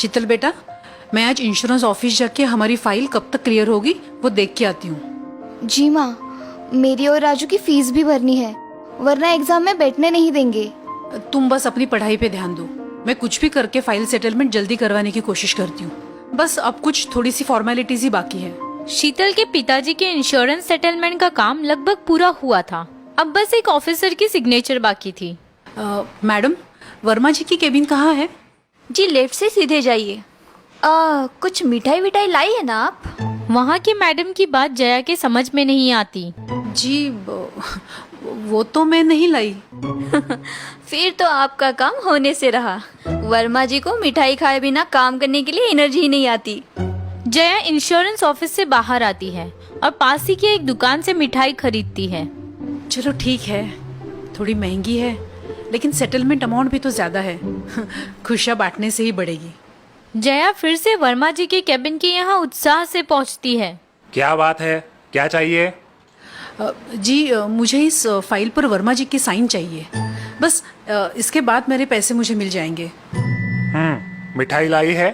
शीतल बेटा, मैं आज इंश्योरेंस ऑफिस जाके हमारी फाइल कब तक क्लियर होगी वो देख के आती हूँ। जी माँ, मेरी और राजू की फीस भी भरनी है, वरना एग्जाम में बैठने नहीं देंगे। तुम बस अपनी पढ़ाई पे ध्यान दो, मैं कुछ भी करके फाइल सेटलमेंट जल्दी करवाने की कोशिश करती हूँ। बस अब कुछ थोड़ी सी फॉर्मेलिटीज ही बाकी है। शीतल के पिताजी के इंश्योरेंस सेटलमेंट का काम लगभग पूरा हुआ था। अब बस एक ऑफिसर की सिग्नेचर बाकी थी। मैडम, वर्मा जी की केबिन कहाँ है? जी लेफ्ट से सीधे जाइए। कुछ मिठाई विठाई लाई है ना आप? वहाँ की मैडम की बात जया के समझ में नहीं आती। जी वो तो मैं नहीं लाई। फिर तो आपका काम होने से रहा। वर्मा जी को मिठाई खाए बिना काम करने के लिए एनर्जी ही नहीं आती। जया इंश्योरेंस ऑफिस से बाहर आती है और पास ही की एक दुकान से मिठाई खरीदती है। चलो ठीक है, थोड़ी महंगी है लेकिन सेटलमेंट अमाउंट भी तो ज्यादा है। खुशियाँ बांटने से ही बढ़ेगी। जया फिर से वर्मा जी के केबिन के यहाँ उत्साह से पहुँचती है। क्या बात है, क्या चाहिए? जी मुझे इस फाइल पर वर्मा जी की साइन चाहिए। बस इसके बाद मेरे पैसे मुझे मिल जाएंगे। मिठाई लाई है?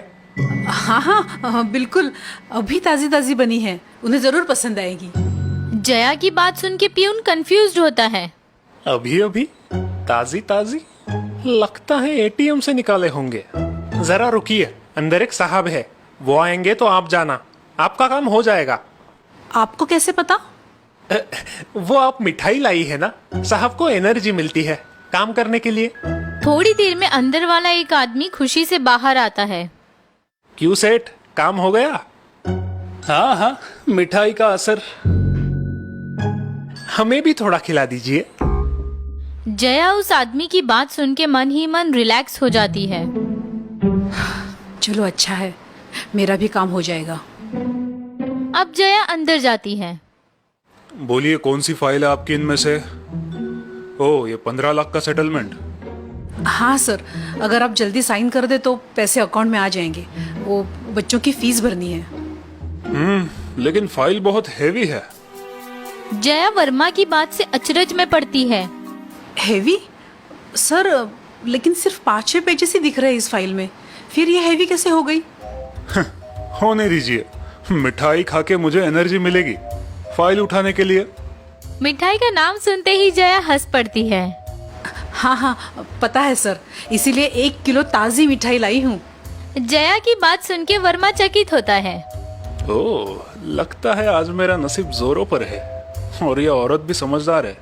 हाँ हाँ बिल्कुल, अभी ताजी ताजी बनी है, उन्हें जरूर पसंद आएगी। जया की बात सुन के पियून कंफ्यूज्ड होता है। अभी अभी ताजी ताजी? लगता है एटीएम से निकाले होंगे। जरा रुकिए, अंदर एक साहब है, वो आएंगे तो आप जाना, आपका काम हो जाएगा। आपको कैसे पता? वो आप मिठाई लाई है ना, साहब को एनर्जी मिलती है काम करने के लिए। थोड़ी देर में अंदर वाला एक आदमी खुशी से बाहर आता है। क्यों सेठ, काम हो गया? हाँ हाँ, मिठाई का असर। हमें भी थोड़ा खिला दीजिए। जया उस आदमी की बात सुन के मन ही मन रिलैक्स हो जाती है। चलो अच्छा है, मेरा भी काम हो जाएगा। अब जया अंदर जाती है। बोलिए, कौन सी फाइल है आपकी इनमें से? ओह, ये 15 लाख का सेटलमेंट। हाँ सर, अगर आप जल्दी साइन कर दे तो पैसे अकाउंट में आ जाएंगे। वो बच्चों की फीस भरनी है। लेकिन फाइल बहुत हैवी है। जया वर्मा की बात से अचरज में पड़ती है। हैवी? सर लेकिन सिर्फ 5-6 पेजेस ही दिख रहे हैं इस फाइल में, फिर ये हैवी कैसे हो गई? होने दीजिए, मिठाई खा के मुझे एनर्जी मिलेगी फाइल उठाने के लिए। मिठाई का नाम सुनते ही जया हंस पड़ती है। हाँ हाँ पता है सर, इसीलिए 1 किलो ताजी मिठाई लाई हूँ। जया की बात सुन के वर्मा चकित होता है। ओह, लगता है आज मेरा नसीब जोरों पर है और यह औरत भी समझदार है।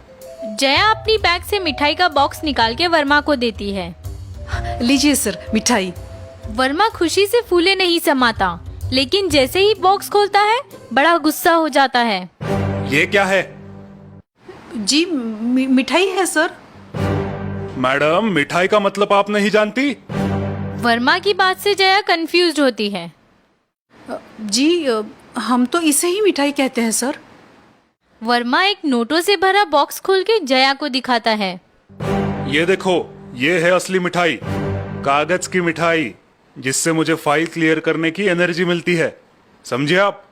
जया अपनी बैग से मिठाई का बॉक्स निकाल के वर्मा को देती है। लीजिए सर मिठाई। वर्मा खुशी से फूले नहीं समाता, लेकिन जैसे ही बॉक्स खोलता है बड़ा गुस्सा हो जाता है। ये क्या है? जी मिठाई है सर। मैडम, मिठाई का मतलब आप नहीं जानती? वर्मा की बात से जया कंफ्यूज्ड होती है। जी हम तो इसे ही मिठाई कहते हैं सर। वर्मा एक नोटों से भरा बॉक्स खोल के जया को दिखाता है। ये देखो, ये है असली मिठाई, कागज की मिठाई, जिससे मुझे फाइल क्लियर करने की एनर्जी मिलती है। समझिए आप?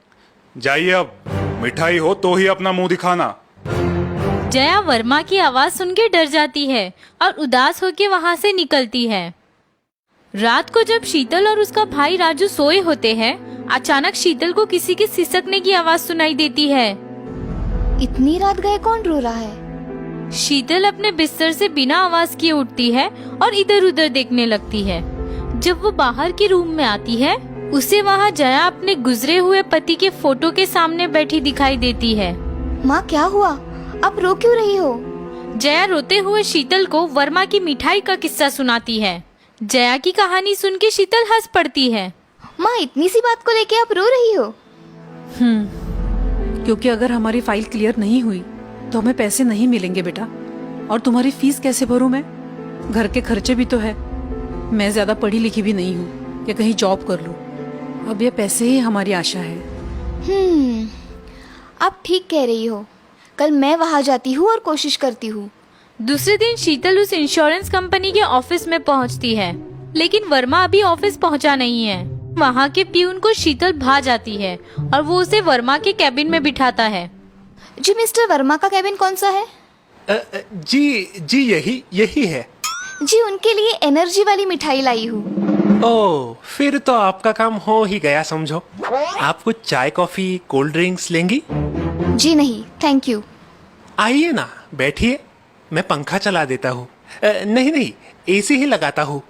जाइए, अब मिठाई हो तो ही अपना मुंह दिखाना। जया वर्मा की आवाज सुन के डर जाती है और उदास होकर वहाँ से निकलती है। रात को जब शीतल और उसका भाई राजू सोए होते हैं, अचानक शीतल को किसी के सिसकने की आवाज सुनाई देती है। इतनी रात गए कौन रो रहा है? शीतल अपने बिस्तर से बिना आवाज किए उठती है और इधर उधर देखने लगती है। जब वो बाहर के रूम में आती है, उसे वहाँ जया अपने गुजरे हुए पति के फोटो के सामने बैठी दिखाई देती है। माँ क्या हुआ? आप रो क्यों रही हो? जया रोते हुए शीतल को वर्मा की मिठाई का किस्सा सुनाती है। जया की कहानी सुन के शीतल हंस पड़ती है। माँ इतनी सी बात को लेके आप रो रही हो? क्योंकि अगर हमारी फाइल क्लियर नहीं हुई तो हमें पैसे नहीं मिलेंगे बेटा, और तुम्हारी फीस कैसे भरूं मैं? घर के खर्चे भी तो है। मैं ज्यादा पढ़ी लिखी भी नहीं हूँ कि कहीं जॉब कर लूं। अब ये पैसे ही हमारी आशा है। आप ठीक कह रही हो, कल मैं वहाँ जाती हूँ और कोशिश करती हूँ। दूसरे दिन शीतल उस इंश्योरेंस कंपनी के ऑफिस में पहुँचती है, लेकिन वर्मा अभी ऑफिस पहुँचा नहीं है। वहाँ के पियून को शीतल भा जाती है और वो उसे वर्मा के कैबिन में बिठाता है। जी मिस्टर वर्मा का कैबिन कौन सा है? जी यही है। जी उनके लिए एनर्जी वाली मिठाई लाई हूँ। ओ, फिर तो आपका काम हो ही गया समझो। आप कुछ चाय कॉफी कोल्ड ड्रिंक्स लेंगी? जी नहीं, थैंक यू। आइए ना, बैठिए, मैं पंखा चला देता हूँ। नहीं नहीं, एसी ही लगाता हूँ।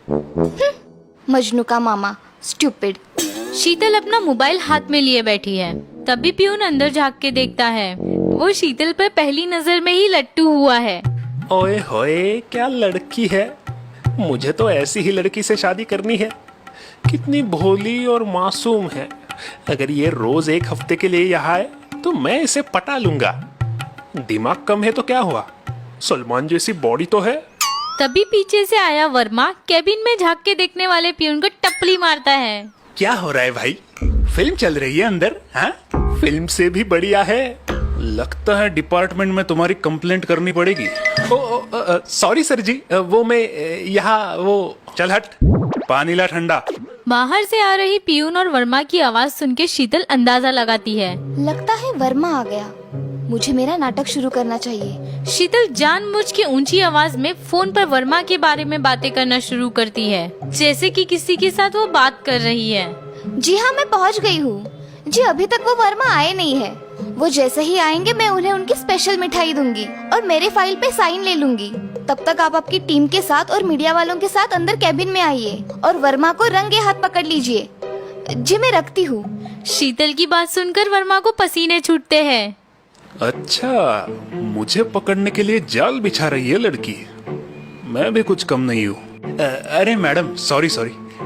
मजनू का मामा, स्टूपिड। शीतल अपना मोबाइल हाथ में लिए बैठी है। तभी पियून अंदर झांक के देखता है। वो शीतल पर पहली नजर में ही लट्टू हुआ है। ओए होए, क्या लड़की है। मुझे तो ऐसी ही लड़की से शादी करनी है। कितनी भोली और मासूम है। अगर ये रोज एक हफ्ते के लिए यहाँ आए तो मैं इसे पटा लूंगा। दिमाग कम है तो क्या हुआ, सलमान जैसी बॉडी तो है। तभी पीछे से आया वर्मा केबिन में झांक के देखने वाले पियून को टपली मारता है। क्या हो रहा है भाई, फिल्म चल रही है अंदर? हाँ, फिल्म से भी बढ़िया है। लगता है डिपार्टमेंट में तुम्हारी कंप्लेंट करनी पड़ेगी। सॉरी सर जी, वो मैं यहाँ वो। चल हट, पानी ला ठंडा। बाहर से आ रही पियून और वर्मा की आवाज सुन के शीतल अंदाजा लगाती है। लगता है वर्मा आ गया। मुझे मेरा नाटक शुरू करना चाहिए। शीतल जानबूझ के ऊंची आवाज में फोन पर वर्मा के बारे में बातें करना शुरू करती है, जैसे कि किसी के साथ वो बात कर रही है। जी हाँ, मैं पहुँच गई हूँ। जी अभी तक वो वर्मा आए नहीं है। वो जैसे ही आएंगे मैं उन्हें उनकी स्पेशल मिठाई दूंगी और मेरे फाइल पे साइन ले लूंगी। तब तक आप आपकी टीम के साथ और मीडिया वालों के साथ अंदर कैबिन में आइए और वर्मा को रंगे हाथ पकड़ लीजिए। जी मैं रखती हूँ। शीतल की बात सुनकर वर्मा को पसीने छूटते हैं। अच्छा, मुझे पकड़ने के लिए जाल बिछा रही है लड़की। मैं भी कुछ कम नहीं हूँ। अरे मैडम, सॉरी,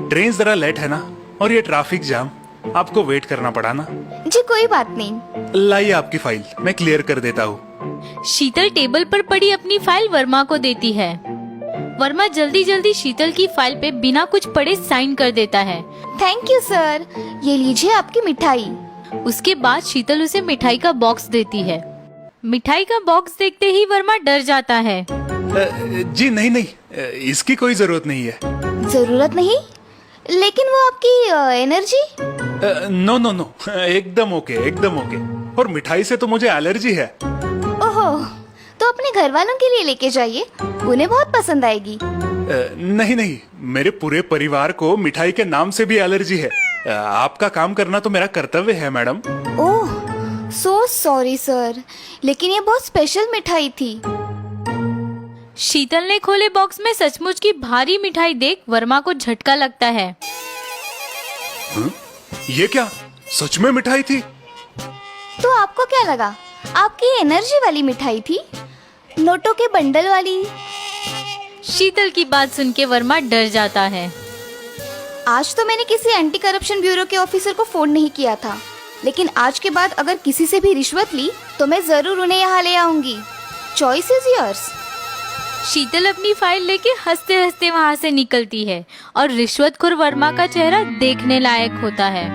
ट्रेन जरा लेट है ना, और ये ट्रैफिक जाम, आपको वेट करना पड़ा ना। जी कोई बात नहीं। लाइए आपकी फाइल, मैं क्लियर कर देता हूँ। शीतल टेबल पर पड़ी अपनी फाइल वर्मा को देती है। वर्मा जल्दी जल्दी शीतल की फाइल पे बिना कुछ पढ़े साइन कर देता है। थैंक यू सर, ये लीजिए आपकी मिठाई। उसके बाद शीतल उसे मिठाई का बॉक्स देती है। मिठाई का बॉक्स देखते ही वर्मा डर जाता है। जी नहीं, इसकी कोई जरूरत नहीं है। जरूरत नहीं? लेकिन वो आपकी एनर्जी। नो, एकदम ओके। और मिठाई से तो मुझे एलर्जी है। ओहो, तो अपने घर वालों के लिए लेके जाइए, उन्हें बहुत पसंद आएगी। नहीं, मेरे पूरे परिवार को मिठाई के नाम से भी एलर्जी है। आपका काम करना तो मेरा कर्तव्य है मैडम। ओह, सो सॉरी सर, लेकिन ये बहुत स्पेशल मिठाई थी। शीतल ने खोले बॉक्स में सचमुच की भारी मिठाई देख वर्मा को झटका लगता है। ये क्या, सच में मिठाई थी? तो आपको क्या लगा, आपकी एनर्जी वाली मिठाई थी, नोटों के बंडल वाली? शीतल की बात सुन के वर्मा डर जाता है। आज तो मैंने किसी एंटी करप्शन ब्यूरो के ऑफिसर को फोन नहीं किया था, लेकिन आज के बाद अगर किसी से भी रिश्वत ली तो मैं जरूर उन्हें यहाँ ले आऊंगी। Choice is yours. शीतल अपनी फाइल लेके हंसते हंसते वहाँ से निकलती है और रिश्वतखोर वर्मा का चेहरा देखने लायक होता है।